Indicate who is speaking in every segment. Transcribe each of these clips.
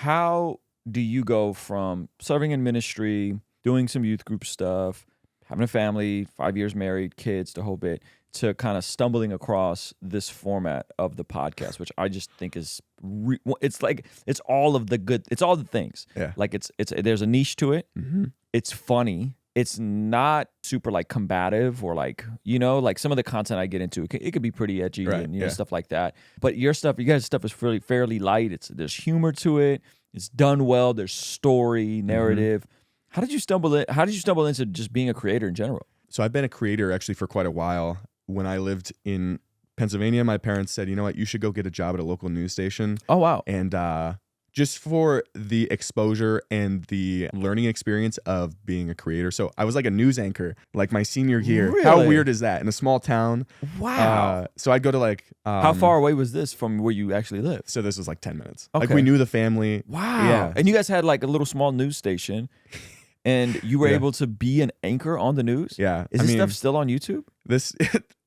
Speaker 1: how do you go from serving in ministry, doing some youth group stuff, having a family, 5 years married, kids, the whole bit, to kind of stumbling across this format of the podcast, which I just think is, it's like, it's all of the good, it's all the things.
Speaker 2: Yeah.
Speaker 1: Like there's a niche to it.
Speaker 2: Mm-hmm.
Speaker 1: It's funny. It's not super like combative or like, like some of the content I get into, it could be pretty edgy
Speaker 2: Right,
Speaker 1: and, stuff like that. But you guys' stuff is fairly light. There's humor to it. It's done well. There's story, narrative. Mm-hmm. How did you stumble into just being a creator in general?
Speaker 2: So I've been a creator actually for quite a while. When I lived in Pennsylvania, my parents said, you know what, you should go get a job at a local news station.
Speaker 1: Oh, wow.
Speaker 2: And just for the exposure and the learning experience of being a creator. So I was like a news anchor, like my senior year.
Speaker 1: Really?
Speaker 2: How weird is that in a small town?
Speaker 1: Wow.
Speaker 2: So I'd go to like...
Speaker 1: how far away was this from where you actually live?
Speaker 2: So this was like 10 minutes.
Speaker 1: Okay.
Speaker 2: Like we knew the family.
Speaker 1: Wow.
Speaker 2: Yeah.
Speaker 1: And you guys had like a little small news station. And you were able to be an anchor on the news?
Speaker 2: Yeah.
Speaker 1: Is this stuff still on YouTube?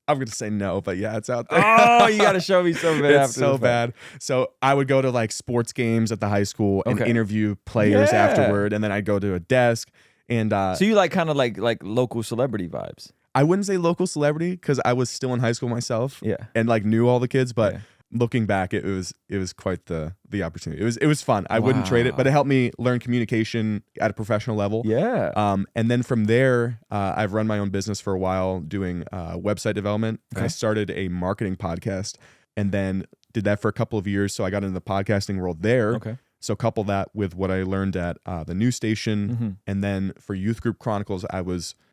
Speaker 2: I'm going to say no, but yeah, it's out there.
Speaker 1: Oh, you got to show me some of it
Speaker 2: It's
Speaker 1: after.
Speaker 2: so bad. So I would go to like sports games at the high school and interview players afterward. And then I'd go to a desk. And
Speaker 1: so you like kind of like local celebrity vibes?
Speaker 2: I wouldn't say local celebrity because I was still in high school myself.
Speaker 1: Yeah.
Speaker 2: And like knew all the kids, but looking back, it was quite the opportunity. It was fun. I wouldn't trade it, but it helped me learn communication at a professional level.
Speaker 1: Yeah.
Speaker 2: And then from there, I've run my own business for a while doing website development. And I started a marketing podcast and then did that for a couple of years. So I got into the podcasting world there.
Speaker 1: Okay.
Speaker 2: So couple that with what I learned at the news station. And then for Youth Group Chronicles, I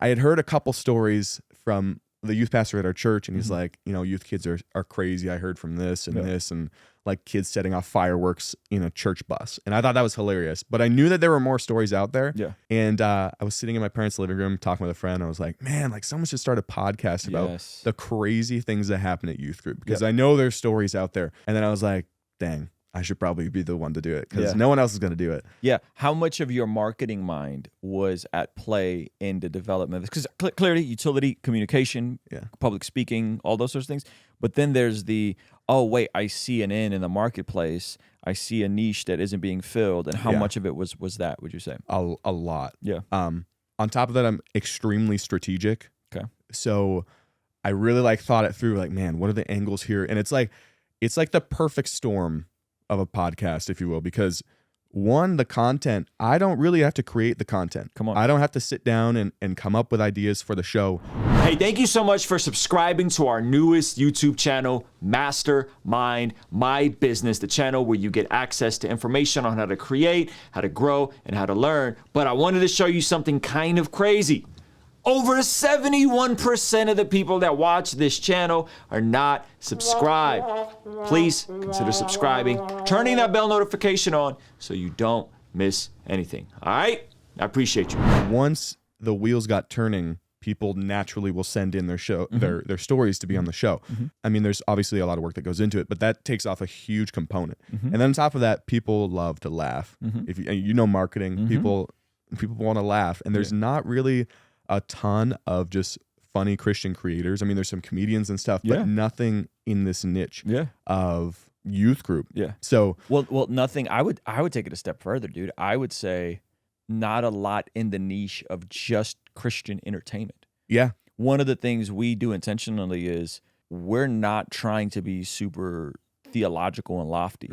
Speaker 2: had heard a couple stories from the youth pastor at our church, and he's like, youth kids are crazy. I heard from this and this, and like kids setting off fireworks in a church bus. And I thought that was hilarious, but I knew that there were more stories out there.
Speaker 1: Yeah.
Speaker 2: And I was sitting in my parents' living room talking with a friend. I was like, man, like someone should start a podcast about the crazy things that happen at youth group, because I know there's stories out there. And then I was like, dang, I should probably be the one to do it because no one else is going to do it.
Speaker 1: Yeah. How much of your marketing mind was at play in the development? Because clearly utility, communication, public speaking, all those sorts of things. But then there's I see an in the marketplace. I see a niche that isn't being filled. And how much of it was that, would you say?
Speaker 2: A lot.
Speaker 1: Yeah.
Speaker 2: On top of that, I'm extremely strategic.
Speaker 1: Okay.
Speaker 2: So I really thought it through, like, man, what are the angles here? And it's like the perfect storm of a podcast, if you will, because one, the content, I don't really have to create the content.
Speaker 1: Come on.
Speaker 2: I don't have to sit down and come up with ideas for the show.
Speaker 3: Hey, thank you so much for subscribing to our newest YouTube channel, Mastermind My Business, the channel where you get access to information on how to create, how to grow, and how to learn. But I wanted to show you something kind of crazy. Over 71% of the people that watch this channel are not subscribed. Please consider subscribing, turning that bell notification on so you don't miss anything. All right? I appreciate you.
Speaker 2: Once the wheels got turning, people naturally will send in their show, their stories to be on the show. I mean, there's obviously a lot of work that goes into it, but that takes off a huge component. And then on top of that, people love to laugh. If you marketing, people want to laugh, and there's not really a ton of just funny Christian creators. I mean, there's some comedians and stuff, but nothing in this niche of youth group.
Speaker 1: Yeah.
Speaker 2: So
Speaker 1: well, nothing. I would take it a step further, dude. I would say not a lot in the niche of just Christian entertainment.
Speaker 2: Yeah.
Speaker 1: One of the things we do intentionally is we're not trying to be super theological and lofty,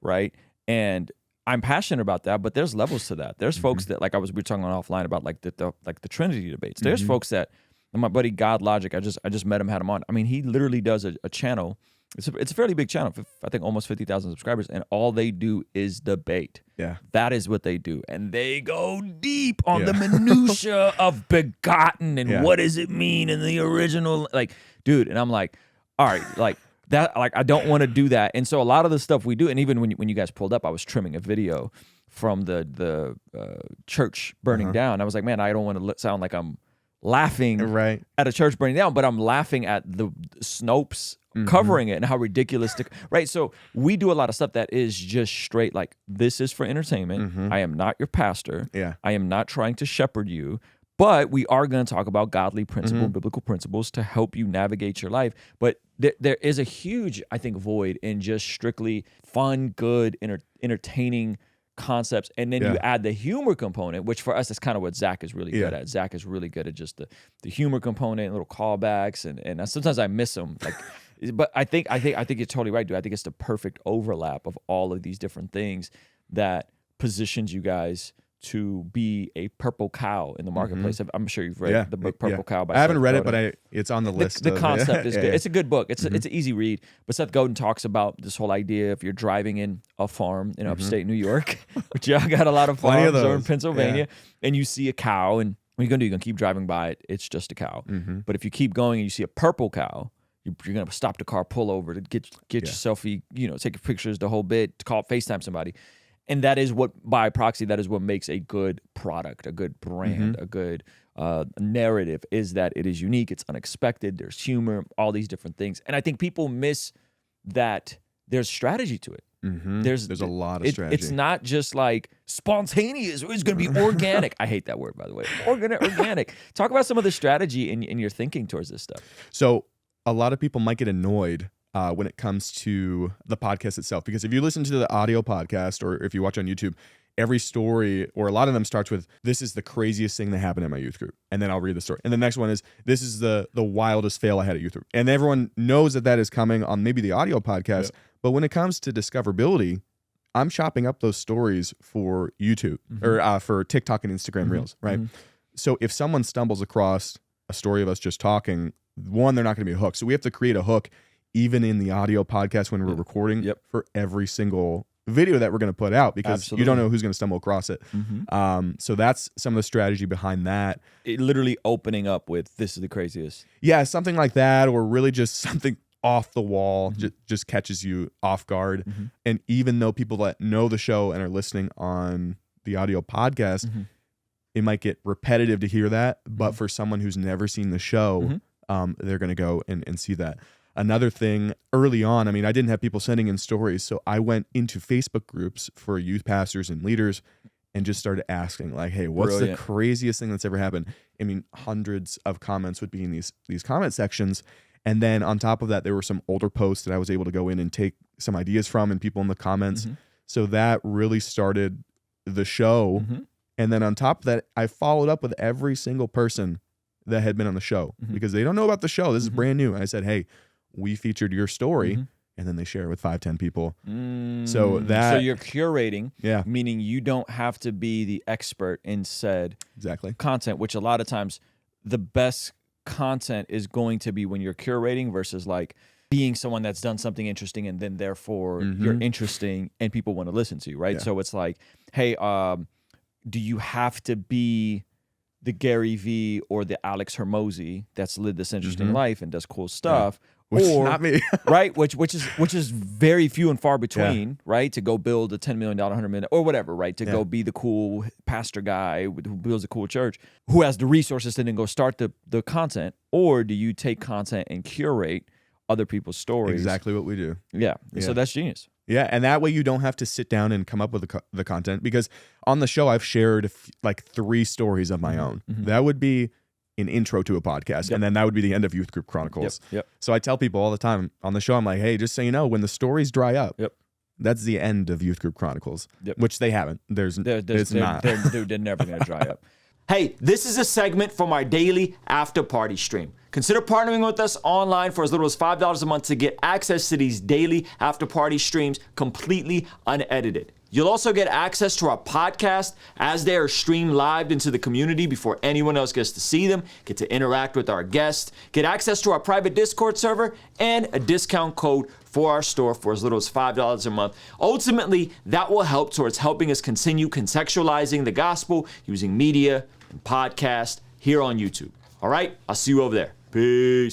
Speaker 1: right? And I'm passionate about that, but there's levels to that. There's folks that, like we were talking on offline about like the Trinity debates. There's folks that, and my buddy God Logic, I just met him, had him on. I mean, he literally does a channel. It's a fairly big channel. I think almost 50,000 subscribers, and all they do is debate.
Speaker 2: Yeah,
Speaker 1: that is what they do, and they go deep on the minutia of begotten and what does it mean in the original, like, dude. And I'm like, all right, like. That, like, I don't want to do that. And so a lot of the stuff we do, and even when you guys pulled up, I was trimming a video from the church burning down. I was like, man, I don't want to sound like I'm laughing at a church burning down, but I'm laughing at the Snopes covering it and how ridiculous, right? So we do a lot of stuff that is just straight, like, this is for entertainment. I am not your pastor.
Speaker 2: Yeah.
Speaker 1: I am not trying to shepherd you. But we are going to talk about godly principle, biblical principles to help you navigate your life. But there is a huge, I think, void in just strictly fun, good, entertaining concepts, and then you add the humor component, which for us is kind of what Zach is really good at. Zach is really good at just the humor component, little callbacks, and sometimes I miss them. Like, but I think you're totally right, dude. I think it's the perfect overlap of all of these different things that positions you guys to be a purple cow in the marketplace. I'm sure you've read the book Purple Cow by
Speaker 2: I haven't
Speaker 1: Seth
Speaker 2: read
Speaker 1: Godin.
Speaker 2: it, but it's on the list.
Speaker 1: The concept is good. It's a good book. It's an easy read. But Seth Godin talks about this whole idea if you're driving in a farm in upstate New York, which y'all got a lot of farms, or in Pennsylvania, and you see a cow, and what are you going to do? You're going to keep driving by it. It's just a cow. But if you keep going and you see a purple cow, you're going to stop the car, pull over to get your selfie, take your pictures, the whole bit, to call, FaceTime somebody. And that is what, by proxy, that is what makes a good product, a good brand, a good narrative, is that it is unique, it's unexpected, there's humor, all these different things. And I think people miss that there's strategy to it. There's
Speaker 2: a lot of strategy.
Speaker 1: It's not just like spontaneous. It's going to be organic. I hate that word, by the way. Organic. Talk about some of the strategy in your thinking towards this stuff.
Speaker 2: So a lot of people might get annoyed when it comes to the podcast itself, because if you listen to the audio podcast or if you watch on YouTube, every story, or a lot of them, starts with, this is the craziest thing that happened in my youth group, and then I'll read the story, and the next one is, this is the wildest fail I had at youth group, and everyone knows that is coming on maybe the audio podcast. But when it comes to discoverability, I'm chopping up those stories for YouTube or for TikTok and Instagram Reels, right? So if someone stumbles across a story of us just talking, one, they're not going to be hooked. So we have to create a hook even in the audio podcast when we're recording for every single video that we're going to put out, because you don't know who's going to stumble across it. So that's some of the strategy behind that.
Speaker 1: It literally opening up with, this is the craziest.
Speaker 2: Yeah, something like that, or really just something off the wall, just catches you off guard. And even though people that know the show and are listening on the audio podcast, it might get repetitive to hear that. But for someone who's never seen the show, they're going to go and see that. Another thing, early on, I mean, I didn't have people sending in stories, so I went into Facebook groups for youth pastors and leaders and just started asking, like, hey, what's the craziest thing that's ever happened? I mean, hundreds of comments would be in these comment sections. And then on top of that, there were some older posts that I was able to go in and take some ideas from, and people in the comments. So that really started the show. And then on top of that, I followed up with every single person that had been on the show, because they don't know about the show. This is brand new. And I said, hey, we featured your story, and then they share it with 5-10 people. So
Speaker 1: you're curating, meaning you don't have to be the expert in said content, which a lot of times the best content is going to be when you're curating versus like being someone that's done something interesting and then therefore you're interesting and people want to listen to you, right? So it's like, hey, do you have to be the Gary Vee or the Alex Hormozy that's lived this interesting life and does cool stuff?
Speaker 2: Which is not me.
Speaker 1: Right? Which is very few and far between, right? To go build a $10 million, $100 million, or whatever, right? To go be the cool pastor guy who builds a cool church, who has the resources to then go start the content. Or do you take content and curate other people's stories?
Speaker 2: Exactly what we do.
Speaker 1: Yeah. So that's genius.
Speaker 2: Yeah, and that way you don't have to sit down and come up with the content, because on the show I've shared like 3 stories of my own. That would be an intro to a podcast, and then that would be the end of Youth Group Chronicles. So I tell people all the time on the show, I'm like, hey, just so you know, when the stories dry up, that's the end of Youth Group Chronicles, which they haven't. It's not.
Speaker 1: They're never going to dry up.
Speaker 3: Hey, this is a segment from our daily after party stream. Consider partnering with us online for as little as $5 a month to get access to these daily after party streams completely unedited. You'll also get access to our podcast as they are streamed live into the community before anyone else gets to see them, get to interact with our guests, get access to our private Discord server, and a discount code for our store for as little as $5 a month. Ultimately, that will help towards helping us continue contextualizing the gospel using media and podcast here on YouTube. All right, I'll see you over there. Peace.